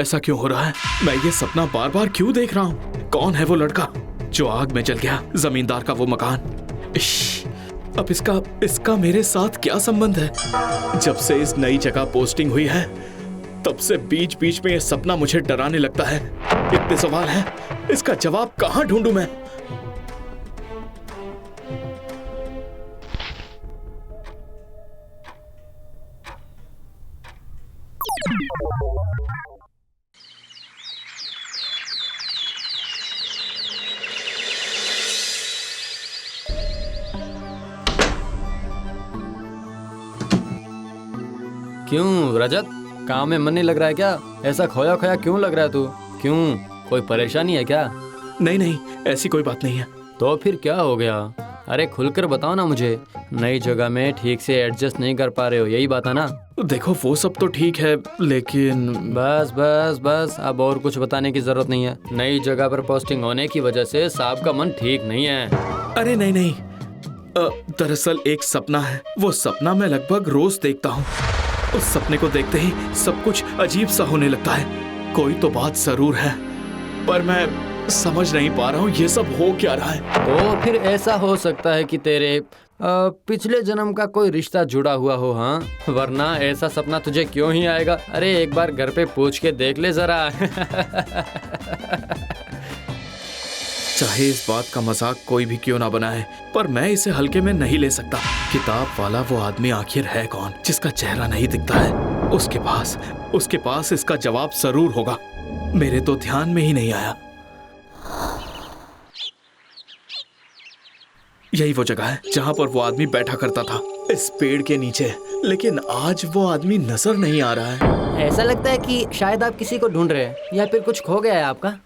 ऐसा क्यों हो रहा है? मैं ये सपना बार बार क्यों देख रहा हूँ? कौन है वो लड़का जो आग में जल गया? जमींदार का वो मकान। इश्श, अब इसका मेरे साथ क्या संबंध है? जब से इस नई जगह पोस्टिंग हुई है तब से बीच बीच में ये सपना मुझे डराने लगता है। इतने सवाल हैं, इसका जवाब कहाँ ढूंढूं मैं? क्यों रजत, काम में मन नहीं लग रहा है क्या? ऐसा खोया खोया क्यों लग रहा है तू? क्यों, कोई परेशानी है क्या? नहीं, ऐसी कोई बात नहीं है। तो फिर क्या हो गया? अरे खुलकर बताओ ना मुझे। नई जगह में ठीक से एडजस्ट नहीं कर पा रहे हो, यही बात है ना? देखो वो सब तो ठीक है, लेकिन बस बस बस, अब और कुछ बताने की जरूरत नहीं है। नई जगह पर पोस्टिंग होने की वजह से साहब का मन ठीक नहीं है। अरे नहीं, दरअसल एक सपना है। वो सपना मैं लगभग रोज देखता हूँ। उस सपने को देखते ही सब कुछ अजीब सा होने लगता है। कोई तो बात जरूर है, पर मैं समझ नहीं पा रहा हूँ ये सब हो क्या रहा है। तो फिर ऐसा हो सकता है कि तेरे पिछले जन्म का कोई रिश्ता जुड़ा हुआ हो। हाँ, वरना ऐसा सपना तुझे क्यों ही आएगा? अरे एक बार घर पे पूछ के देख ले जरा। चाहे इस बात का मजाक कोई भी क्यों ना बनाए, पर मैं इसे हल्के में नहीं ले सकता। किताब वाला वो आदमी आखिर है कौन जिसका चेहरा नहीं दिखता है? उसके पास इसका जवाब जरूर होगा। मेरे तो ध्यान में ही नहीं आया। यही वो जगह है जहाँ पर वो आदमी बैठा करता था, इस पेड़ के नीचे। लेकिन आज वो आदमी नजर नहीं आ रहा है। ऐसा लगता है कि शायद आप किसी को ढूंढ रहे हैं या फिर कुछ खो गया है आपका।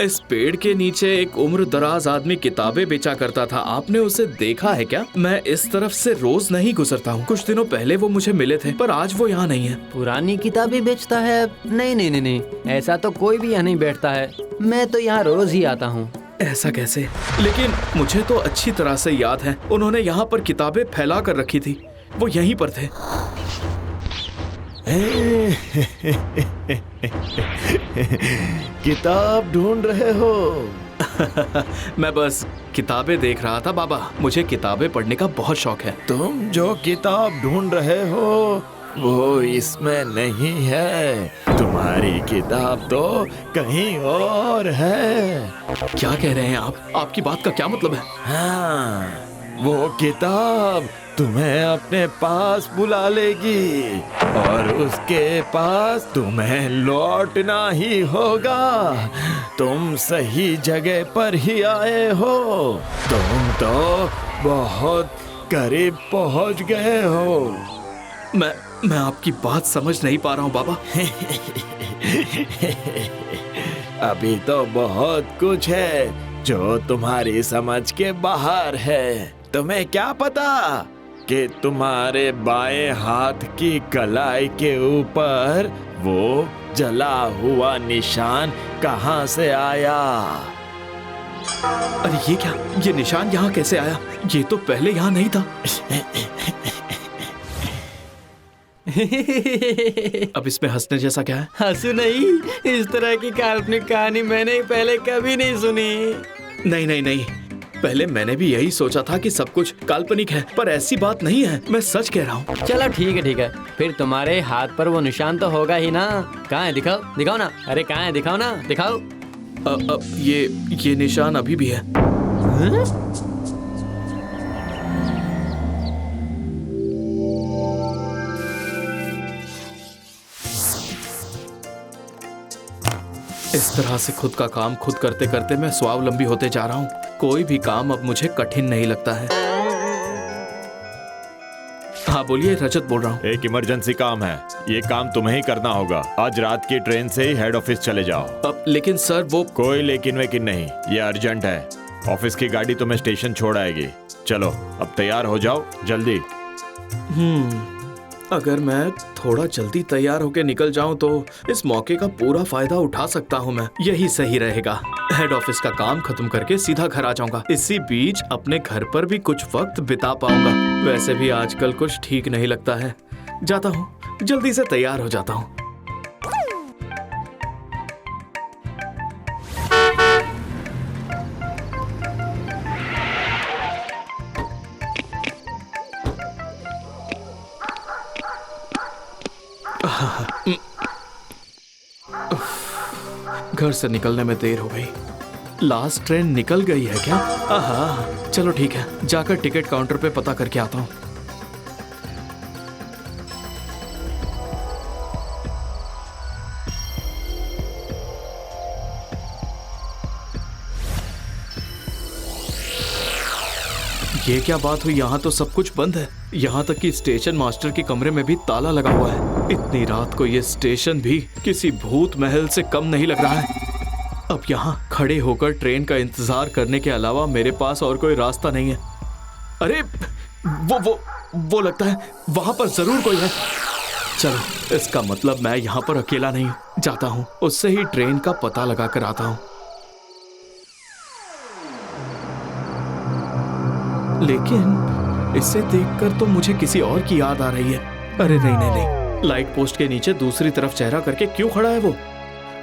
इस पेड़ के नीचे एक उम्र दराज आदमी किताबें बेचा करता था। आपने उसे देखा है क्या? मैं इस तरफ से रोज नहीं गुजरता हूँ। कुछ दिनों पहले वो मुझे मिले थे, पर आज वो यहाँ नहीं है। पुरानी किताबें बेचता है? नहीं नहीं नहीं नहीं, ऐसा तो कोई भी यहाँ नहीं बैठता है। मैं तो यहाँ रोज ही आता हूँ। ऐसा कैसे? लेकिन मुझे तो अच्छी तरह से याद है, उन्होंने यहाँ पर किताबें फैला कर रखी थी। वो यहीं पर थे। किताब ढूंढ रहे हो? मैं बस किताबें देख रहा था बाबा। मुझे किताबें पढ़ने का बहुत शौक है। तुम जो किताब ढूंढ रहे हो वो इसमें नहीं है। तुम्हारी किताब तो कहीं और है। क्या कह रहे हैं आप? आपकी बात का क्या मतलब है? हाँ, वो किताब तुम्हें अपने पास बुला लेगी और उसके पास तुम्हें लौटना ही होगा। तुम सही जगह पर ही आए हो। तुम तो बहुत करीब पहुंच गए हो। मैं आपकी बात समझ नहीं पा रहा हूँ बाबा। अभी तो बहुत कुछ है जो तुम्हारी समझ के बाहर है। तुम्हें क्या पता कि तुम्हारे बाएं हाथ की कलाई के ऊपर वो जला हुआ निशान कहाँ से आया? अरे ये क्या? ये निशान यहाँ कैसे आया? ये तो पहले यहाँ नहीं था। अब इसमें हंसने जैसा क्या है? हंसू नहीं, इस तरह की काल्पनिक कहानी मैंने पहले कभी नहीं सुनी। नहीं, पहले मैंने भी यही सोचा था कि सब कुछ काल्पनिक है, पर ऐसी बात नहीं है। मैं सच कह रहा हूँ। चलो ठीक है। फिर तुम्हारे हाथ पर वो निशान तो होगा ही ना? कहाँ है? दिखाओ ना। अरे कहाँ है? दिखाओ ना, दिखाओ। ये निशान अभी भी है। इस तरह से खुद का काम खुद करते करते मैं स्वावलंबी होते जा रहा हूँ। कोई भी काम अब मुझे कठिन नहीं लगता है। हाँ बोलिए, रजत बोल रहा हूँ। एक इमरजेंसी काम है, ये काम तुम्हें ही करना होगा। आज रात की ट्रेन से ही हेड ऑफिस चले जाओ। अब लेकिन सर वो कोई लेकिन वेकिन नहीं, ये अर्जेंट है। ऑफिस की गाड़ी तुम्हें स्टेशन छोड़ आएगी। चलो अब तैयार हो जाओ जल्दी। अगर मैं थोड़ा जल्दी तैयार होके निकल जाऊं तो इस मौके का पूरा फायदा उठा सकता हूं मैं। यही सही रहेगा। हेड ऑफिस का काम खत्म करके सीधा घर आ जाऊंगा। इसी बीच अपने घर पर भी कुछ वक्त बिता पाऊंगा। वैसे भी आजकल कुछ ठीक नहीं लगता है। जाता हूं, जल्दी से तैयार हो जाता हूं। घर से निकलने में देर हो गई। लास्ट ट्रेन निकल गई है क्या? आहा, चलो ठीक है, जाकर टिकट काउंटर पे पता करके आता हूँ। ये क्या बात हुई? यहाँ तो सब कुछ बंद है। यहाँ तक कि स्टेशन मास्टर के कमरे में भी ताला लगा हुआ है। इतनी रात को ये स्टेशन भी किसी भूत महल से कम नहीं लग रहा है। अब यहाँ खड़े होकर ट्रेन का इंतजार करने के अलावा मेरे पास और कोई रास्ता नहीं है। अरे वो लगता है वहां पर जरूर कोई है। चलो, इसका मतलब मैं यहाँ पर अकेला नहीं हूँ। जाता हूँ, उससे ही ट्रेन का पता लगा कर आता हूँ। लेकिन इसे देखकर तो मुझे किसी और की याद आ रही है। अरे नहीं, लाइट पोस्ट के नीचे दूसरी तरफ चेहरा करके क्यों खड़ा है वो?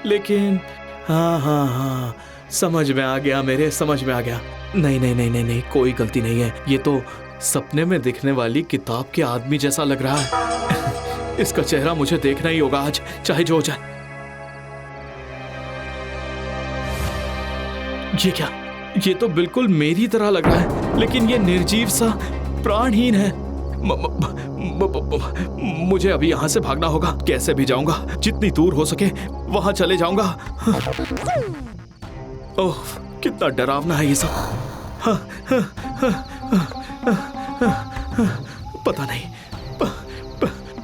लेकिन हाँ, समझ में आ गया, मेरे समझ में आ गया। नहीं, कोई गलती नहीं है। ये तो सपने में दिखने वाली किताब के आदमी जैसा लग रहा है। इसका चेहरा मुझे देखना ही होगा आज, चाहे जो हो जाए। ये क्या? ये तो बिल्कुल मेरी तरह लग रहा है, लेकिन ये निर्जीव सा, प्राणहीन है। मुझे अभी यहाँ से भागना होगा। कैसे भी जाऊंगा, जितनी दूर हो सके वहां चले जाऊंगा। ओह, कितना डरावना है ये सब।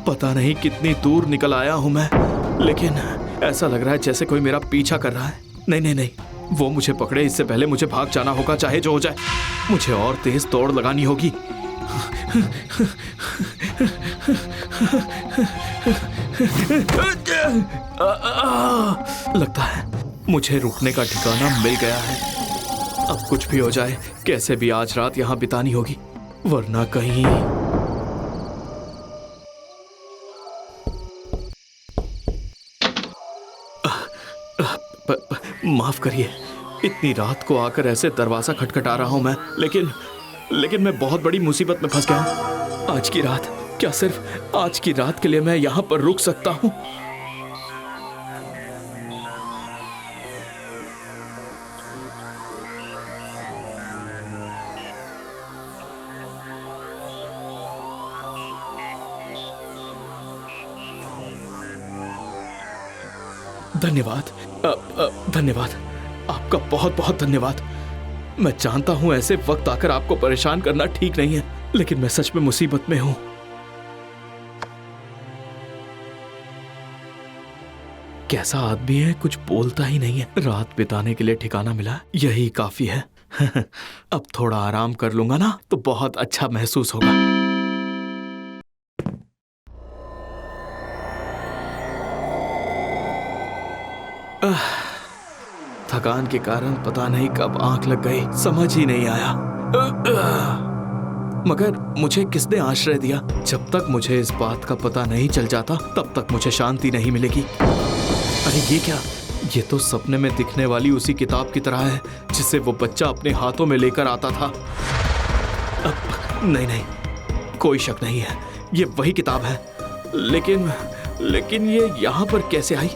पता नहीं कितनी दूर निकल आया हूं मैं, लेकिन ऐसा लग रहा है जैसे कोई मेरा पीछा कर रहा है। नहीं, वो मुझे पकड़े इससे पहले मुझे भाग जाना होगा, चाहे जो हो जाए। मुझे और तेज दौड़ लगानी होगी। लगता है मुझे रुकने का ठिकाना मिल गया है। अब कुछ भी हो जाए, कैसे भी आज रात यहाँ बितानी होगी, वरना कहीं। माफ करिए, इतनी रात को आकर ऐसे दरवाजा खटखटा रहा हूं मैं, लेकिन मैं बहुत बड़ी मुसीबत में फंस गया हूं। आज की रात, क्या सिर्फ आज की रात के लिए मैं यहां पर रुक सकता हूं? धन्यवाद, आपका बहुत बहुत धन्यवाद। मैं जानता हूं ऐसे वक्त आकर आपको परेशान करना ठीक नहीं है, लेकिन मैं सच में मुसीबत में हूं। कैसा आदमी है, कुछ बोलता ही नहीं है। रात बिताने के लिए ठिकाना मिला, यही काफी है। अब थोड़ा आराम कर लूंगा ना तो बहुत अच्छा महसूस होगा। थकान के कारण पता नहीं कब आंख लग गई, समझ ही नहीं आया। मगर मुझे किसने आश्रय दिया? जब तक मुझे इस बात का पता नहीं चल जाता तब तक मुझे शांति नहीं मिलेगी। अरे ये क्या? ये तो सपने में दिखने वाली उसी किताब की तरह है जिसे वो बच्चा अपने हाथों में लेकर आता था। नहीं, कोई शक नहीं है, ये वही किताब है। लेकिन ये यहाँ पर कैसे आई?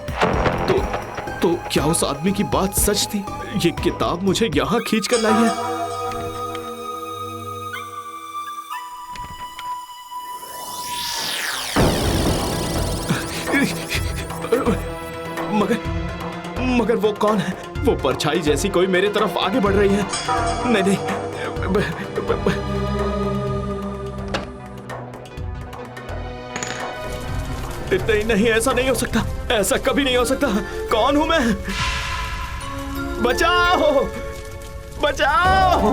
तो क्या उस आदमी की बात सच थी? ये किताब मुझे यहाँ खींच कर लाई है। मगर वो कौन है? वो परछाई जैसी कोई मेरे तरफ आगे बढ़ रही है। नहीं, नहीं, ऐसा नहीं हो सकता, ऐसा कभी नहीं हो सकता। कौन हूं मैं? बचाओ, बचाओ!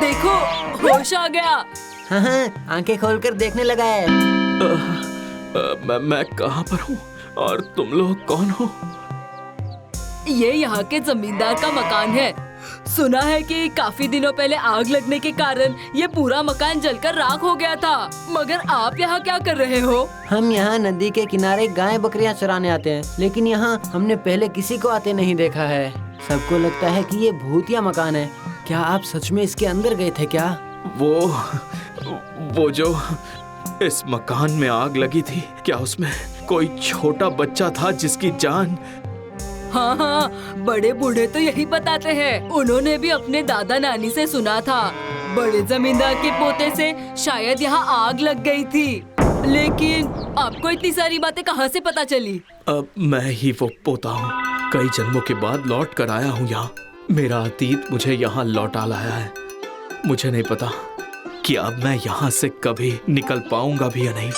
देखो, होश आ गया। हाँ, आंखें खोलकर देखने लगा है। मैं कहाँ पर हूँ और तुम लोग कौन हो? ये यहाँ के जमींदार का मकान है। सुना है कि काफी दिनों पहले आग लगने के कारण ये पूरा मकान जलकर राख हो गया था। मगर आप यहाँ क्या कर रहे हो? हम यहाँ नदी के किनारे गाय बकरियाँ चराने आते हैं, लेकिन यहाँ हमने पहले किसी को आते नहीं देखा है। सबको लगता है कि ये भूतिया मकान है। क्या आप सच में इसके अंदर गए थे क्या? वो जो इस मकान में आग लगी थी, क्या उसमें कोई छोटा बच्चा था जिसकी जान? हाँ हाँ, बड़े बूढ़े तो यही बताते हैं। उन्होंने भी अपने दादा नानी से सुना था, बड़े जमींदार के पोते से शायद यहाँ आग लग गई थी। लेकिन आपको इतनी सारी बातें कहाँ से पता चली? अब मैं ही वो पोता हूँ। कई जन्मों के बाद लौट कर आया हूँ यहाँ। मेरा अतीत मुझे यहाँ लौटा लाया है। मुझे नहीं पता कि अब मैं यहाँ से कभी निकल पाऊंगा भी या नहीं।